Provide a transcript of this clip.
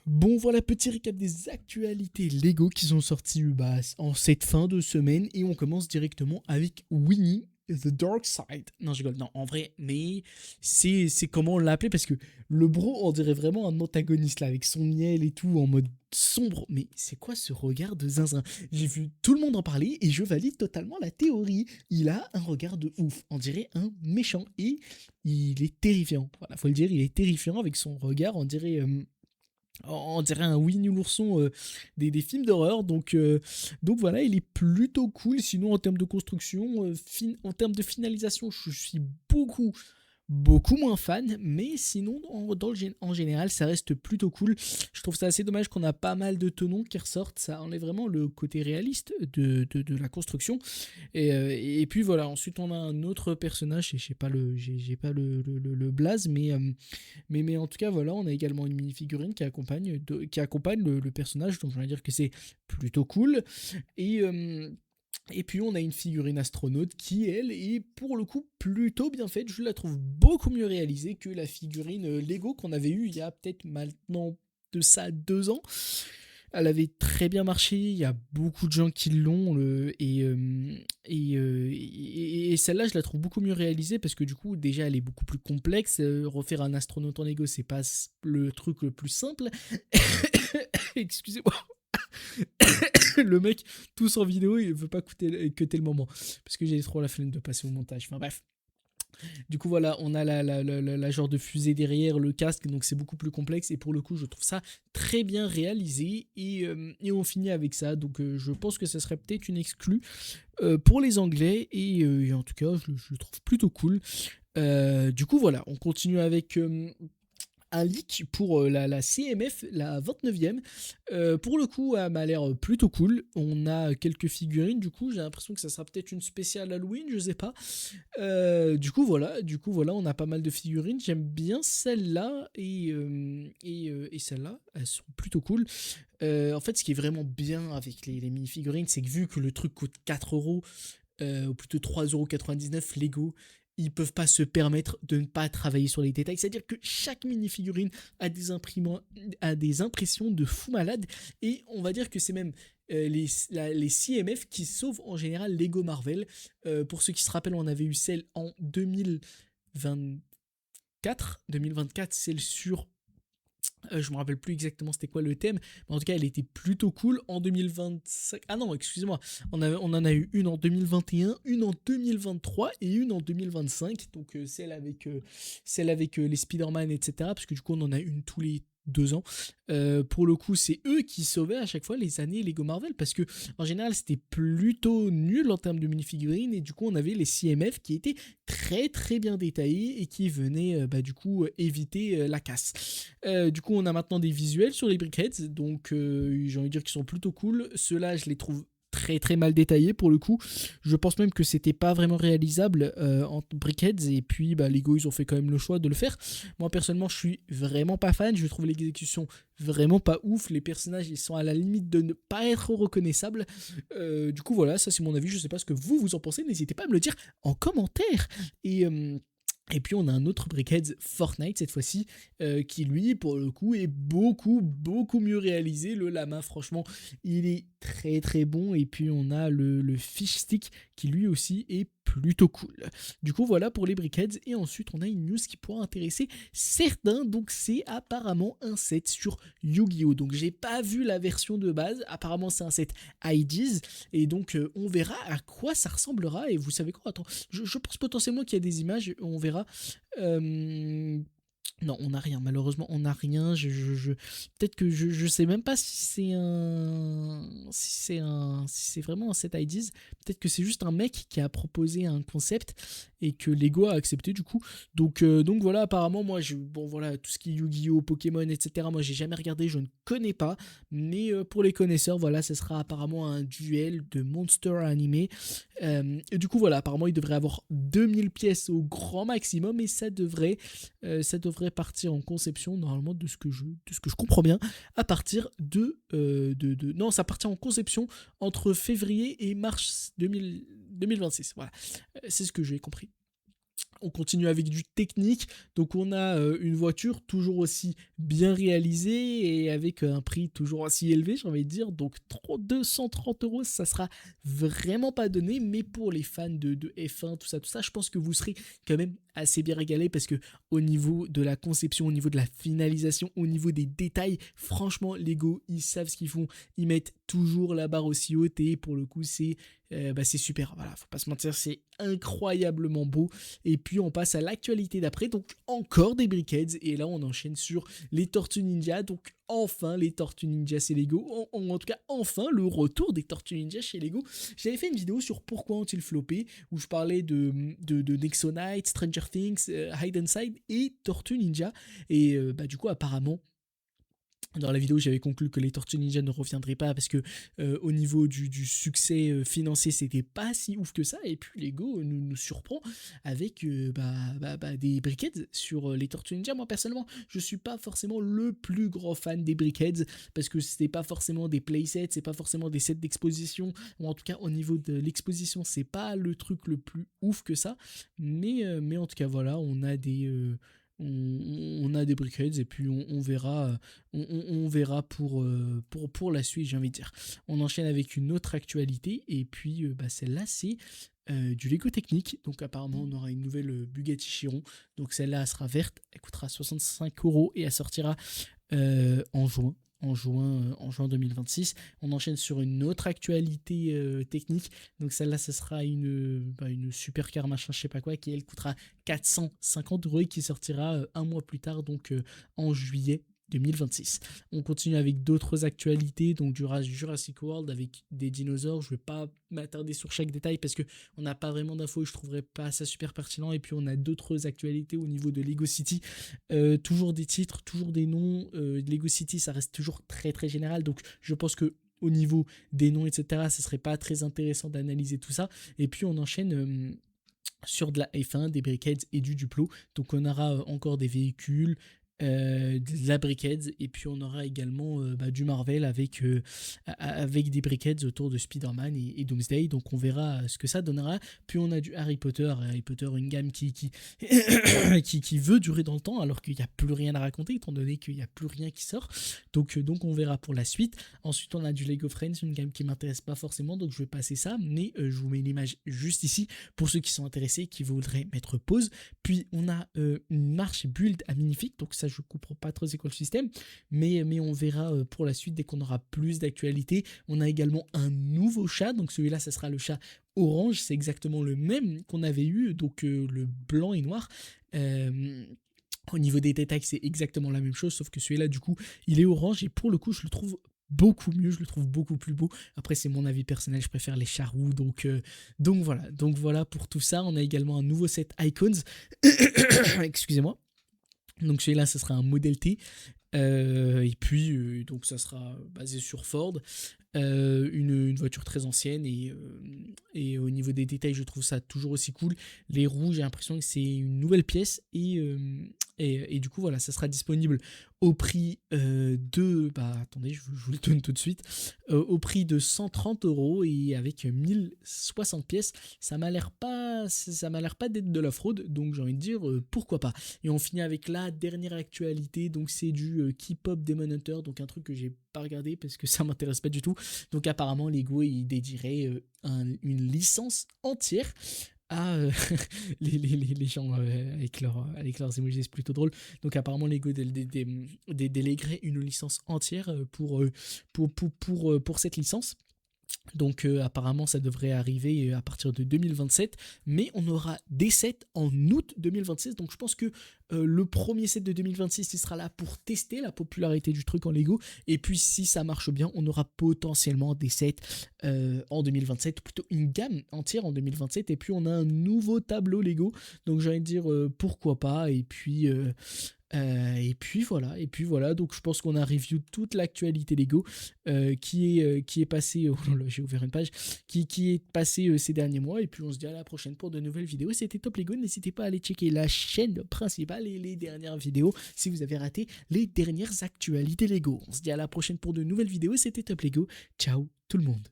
Bon, voilà, petit récap des actualités Lego qui sont sorties en cette fin de semaine. Et on commence directement avec Winnie The Dark Side. Non, je rigole, non, en vrai, mais c'est comment on l'appelait parce que le bro, on dirait vraiment un antagoniste là, avec son miel et tout, en mode sombre. Mais c'est quoi ce regard de zinzin? J'ai vu tout le monde en parler et je valide totalement la théorie. Il a un regard de ouf, on dirait un méchant et il est terrifiant. Voilà, faut le dire, il est terrifiant avec son regard, on dirait un Winnie l'ourson des films d'horreur. Donc voilà, il est plutôt cool. Sinon, en termes de construction, en termes de finalisation, je suis beaucoup moins fan, mais sinon, en général, ça reste plutôt cool. Je trouve ça assez dommage qu'on a pas mal de tenons qui ressortent. Ça enlève vraiment le côté réaliste de la construction. Et puis voilà, ensuite on a un autre personnage, et j'ai pas le blaze, mais en tout cas, voilà, on a également une mini-figurine qui accompagne le personnage, donc je vais dire que c'est plutôt cool. Et, euh, et puis on a une figurine astronaute qui, elle, est pour le coup plutôt bien faite. Je la trouve beaucoup mieux réalisée que la figurine Lego qu'on avait eue il y a peut-être maintenant de ça 2 ans. Elle avait très bien marché, il y a beaucoup de gens qui l'ont, et celle-là je la trouve beaucoup mieux réalisée parce que du coup déjà elle est beaucoup plus complexe. Refaire un astronaute en Lego c'est pas le truc le plus simple. Excusez-moi, le mec tous en vidéo il veut pas cuter le moment parce que j'ai trop la flemme de passer au montage. Enfin bref. Du coup, voilà, on a la genre de fusée derrière, le casque, donc c'est beaucoup plus complexe. Et pour le coup, je trouve ça très bien réalisé. Et on finit avec ça. Donc, je pense que ça serait peut-être une exclue pour les Anglais. Et en tout cas, je le trouve plutôt cool. Du coup, voilà, on continue avec un leak pour la CMF, la 29e. Pour le coup, elle m'a l'air plutôt cool. On a quelques figurines, du coup, j'ai l'impression que ça sera peut-être une spéciale Halloween, je sais pas. Du coup, voilà, on a pas mal de figurines. J'aime bien celle-là et celle-là, elles sont plutôt cool. En fait, ce qui est vraiment bien avec les mini-figurines, c'est que vu que le truc coûte 4 euros, ou plutôt 3,99 € Lego, ils peuvent pas se permettre de ne pas travailler sur les détails. C'est-à-dire que chaque mini-figurine a des impressions de fou malade. Et on va dire que c'est même les CMF qui sauvent en général Lego Marvel. Pour ceux qui se rappellent, on avait eu celle en 2024. 2024, celle sur je me rappelle plus exactement c'était quoi le thème, mais en tout cas elle était plutôt cool en 2025. Ah non, excusez-moi, on en a eu une en 2021, une en 2023 et une en 2025. Donc celle avec les Spider-Man, etc. Parce que du coup on en a une tous les 2 ans. Pour le coup, c'est eux qui sauvaient à chaque fois les années Lego Marvel parce que en général c'était plutôt nul en termes de minifigurines et du coup on avait les CMF qui étaient très très bien détaillés et qui venaient du coup éviter la casse. Du coup, on a maintenant des visuels sur les Brickheads, donc j'ai envie de dire qu'ils sont plutôt cool. Ceux-là, je les trouve très très mal détaillés pour le coup. Je pense même que c'était pas vraiment réalisable en Brickheads, et puis Lego ils ont fait quand même le choix de le faire. Moi personnellement, je suis vraiment pas fan. Je trouve l'exécution vraiment pas ouf. Les personnages ils sont à la limite de ne pas être reconnaissables. Du coup, voilà, ça c'est mon avis. Je sais pas ce que vous en pensez. N'hésitez pas à me le dire en commentaire. Et puis on a un autre Brickheads Fortnite cette fois-ci, qui lui pour le coup est beaucoup mieux réalisé. Le lama franchement il est très très bon. Et puis on a le fish stick qui lui aussi est plutôt cool. Du coup voilà pour les Brickheads. Et ensuite on a une news qui pourra intéresser certains. Donc c'est apparemment un set sur Yu-Gi-Oh! Donc j'ai pas vu la version de base. Apparemment c'est un set IDs. Et donc on verra à quoi ça ressemblera. Et vous savez quoi, attends, je pense potentiellement qu'il y a des images, on verra. Euh, non, on n'a rien, malheureusement, on n'a rien. Peut-être que je sais même pas si c'est vraiment un set IDs. Peut-être que c'est juste un mec qui a proposé un concept et que Lego a accepté du coup. Donc voilà, apparemment, moi, bon voilà, tout ce qui est Yu-Gi-Oh, Pokémon, etc. Moi, j'ai jamais regardé, je ne connais pas. Mais pour les connaisseurs, voilà, ce sera apparemment un duel de monstres animés. Et du coup, voilà, apparemment, il devrait avoir 2000 pièces au grand maximum et ça devrait partir en conception, normalement, de ce que je comprends bien, à partir non, ça partit en conception entre février et mars 2026. Voilà, c'est ce que j'ai compris. On continue avec du technique, donc on a une voiture toujours aussi bien réalisée et avec un prix toujours aussi élevé, j'ai envie de dire. Donc 230 euros, ça sera vraiment pas donné, mais pour les fans de F1, tout ça, je pense que vous serez quand même assez bien régalé parce que au niveau de la conception, au niveau de la finalisation, au niveau des détails, franchement, Lego, ils savent ce qu'ils font, ils mettent toujours la barre aussi haute et pour le coup, c'est super, voilà, faut pas se mentir, c'est incroyablement beau. Et puis on passe à l'actualité d'après, donc encore des Brickheads, et là on enchaîne sur les Tortues Ninja, donc enfin les Tortues Ninja chez Lego, en tout cas enfin le retour des Tortues Ninja chez Lego. J'avais fait une vidéo sur pourquoi ont-ils floppé, où je parlais de Nexonite, Stranger Things, Hide and Side et Tortues Ninja, et du coup apparemment dans la vidéo, j'avais conclu que les Tortues Ninja ne reviendraient pas parce que au niveau du succès financier, c'était pas si ouf que ça. Et puis Lego nous surprend avec des Brickheads sur les Tortues Ninja. Moi personnellement, je suis pas forcément le plus grand fan des Brickheads parce que c'était pas forcément des playsets, c'est pas forcément des sets d'exposition. Ou en tout cas, au niveau de l'exposition, c'est pas le truc le plus ouf que ça. Mais en tout cas, voilà, on a des Brickheads et puis on verra, on verra pour la suite, j'ai envie de dire. On enchaîne avec une autre actualité et puis celle-là c'est du Lego Technique. Donc apparemment on aura une nouvelle Bugatti Chiron. Donc celle-là elle sera verte, elle coûtera 65 euros et elle sortira en juin. En juin 2026. On enchaîne sur une autre actualité technique. Donc celle-là, ce sera une supercar machin, je sais pas quoi, qui elle coûtera 450 euros et qui sortira un mois plus tard, donc en juillet 2026. On continue avec d'autres actualités, donc du Jurassic World avec des dinosaures. Je ne vais pas m'attarder sur chaque détail parce qu'on n'a pas vraiment d'infos et je ne trouverais pas ça super pertinent. Et puis on a d'autres actualités au niveau de Lego City. Toujours des titres, toujours des noms. Lego City, ça reste toujours très très général. Donc je pense que au niveau des noms, etc., ce serait pas très intéressant d'analyser tout ça. Et puis on enchaîne sur de la F1, des Brickheads et du Duplo. Donc on aura encore des véhicules, de la Brickheads et puis on aura également du Marvel avec des Brickheads autour de Spider-Man et Doomsday, donc on verra ce que ça donnera. Puis on a du Harry Potter, une gamme qui veut durer dans le temps alors qu'il n'y a plus rien à raconter étant donné qu'il n'y a plus rien qui sort, donc on verra pour la suite. Ensuite on a du Lego Friends, une gamme qui m'intéresse pas forcément, donc je vais passer ça, mais je vous mets l'image juste ici pour ceux qui sont intéressés, qui voudraient mettre pause. Puis on a une marche build à Minifique, donc ça je comprends pas trop c'est quoi le système, mais on verra pour la suite dès qu'on aura plus d'actualité. On a également un nouveau chat, donc celui-là ça sera le chat orange, c'est exactement le même qu'on avait eu, donc le blanc et noir. Au niveau des détails, c'est exactement la même chose, sauf que celui-là, du coup, il est orange et pour le coup, je le trouve beaucoup mieux, je le trouve beaucoup plus beau. Après, c'est mon avis personnel, je préfère les charroux, donc voilà pour tout ça. On a également un nouveau set Icons, excusez-moi. Donc celui-là, ce sera un modèle T. Et puis, donc ça sera basé sur Ford. Une voiture très ancienne et au niveau des détails, je trouve ça toujours aussi cool. Les roues, j'ai l'impression que c'est une nouvelle pièce et du coup, voilà, ça sera disponible au prix attendez, je vous le donne tout de suite, au prix de 130 euros et avec 1060 pièces. Ça m'a l'air pas d'être de la fraude, donc j'ai envie de dire pourquoi pas. Et on finit avec la dernière actualité, donc c'est du K-pop Demon Hunter, donc un truc que j'ai pas regardé parce que ça m'intéresse pas du tout. Donc apparemment Lego il dédierait une licence entière à les gens avec leurs emojis, c'est plutôt drôle. Donc apparemment Lego déléguerait une licence entière pour cette licence. Donc apparemment ça devrait arriver à partir de 2027, mais on aura des sets en août 2026, donc je pense que le premier set de 2026 il sera là pour tester la popularité du truc en Lego, et puis si ça marche bien on aura potentiellement des sets en 2027, plutôt une gamme entière en 2027, et puis on a un nouveau tableau Lego, donc j'ai envie de dire pourquoi pas, et puis voilà, donc je pense qu'on a review toute l'actualité Lego qui est passée, oh là là, j'ai ouvert une page, qui est passée ces derniers mois, et puis on se dit à la prochaine pour de nouvelles vidéos. C'était Top Lego, n'hésitez pas à aller checker la chaîne principale et les dernières vidéos si vous avez raté les dernières actualités Lego. On se dit à la prochaine pour de nouvelles vidéos, c'était Top Lego, ciao tout le monde.